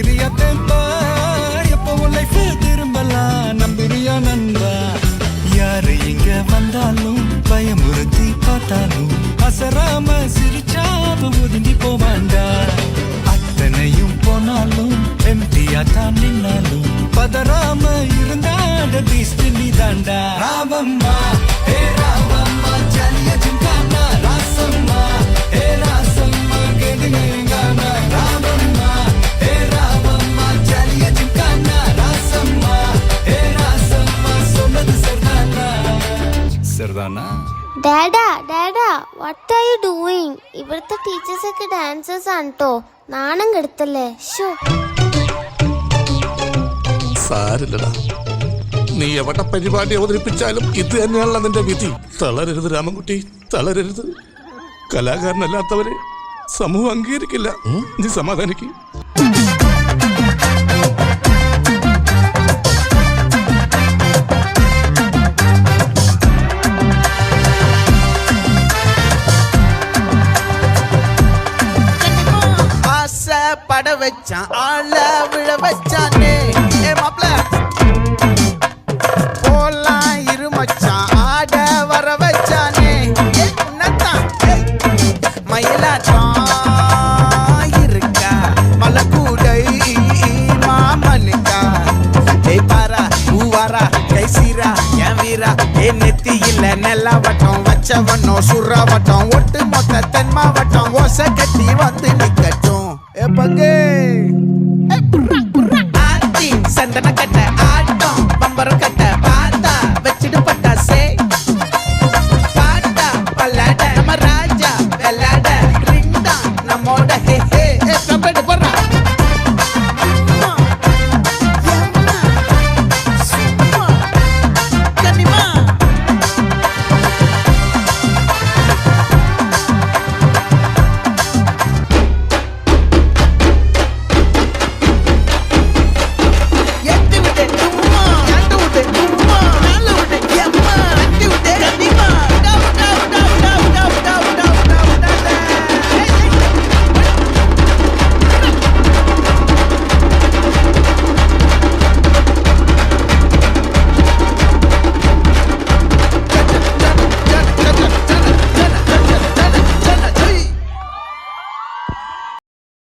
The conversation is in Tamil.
நம்புகிறியா தேம்பா எப்பவும் லைஃப் திரும்பலாம் நம்புறியா நண்பா யாரு இங்க வந்தாலும் பயமுறுத்தி பார்த்தாலும் அசராம சிரிச்சாம ஒதுங்கி போவாண்டா அத்தனையும் போனாலும் எம்டியா தான் நின்னாலும் பதறாம இருந்தாட பீஸ்ட் நீ தாண்டா ராமம்மா ஹே ராமம்மா ஜலிய ஜிம்கானா ராசம்மா ஹே ராசம்மா கேடுங்கானா ராமம்மா ஹே ராமம்மா ஜலிய ஜிம்கானா ராசம்மா ஹே ராசம்மா சொன்னது சரிதானா Dada, what are you doing? ഇവിടുത്തെ ടീച്ചേഴ്സ് ഒക്കെ ഡാൻസേഴ്സ് ആണ് ട്ടോ. നാണം കെടുത്തല്ലേ. ഷോ. സാരില്ലടാ. നീ എവിടെ പരിപാടി അവതരിപ്പിച്ചാലും ഇത് തന്നെയാണല്ലോ നിന്റെ വിധി. തളരരുത് രാമൻകുട്ടി, തളരരുത്. കലാകാരനല്ലാത്തവരെ സമൂഹം അംഗീകരിക്കില്ല. നീ സമാധാനിക്കും. பட வச்சான் ஆள விழ வச்சானே ஏ மாப்ள போலாம் இரு மச்சான் ஆட வர வச்சானே உன்னதான் மயிலாட்டம் இருக்கா மலக்கூடை மாமனுக்கா ஏய் பாரா பூவாரா கைசீரா என் வீரா ஏ நெத்தி இல்ல நெல்லா வட்டம் வச்சவனோ சுறா வட்டம் ஒட்டு மொத்த தென் மாவட்டம் ஓசை கட்டி வந்து நிக்கட்டும். É pra quê?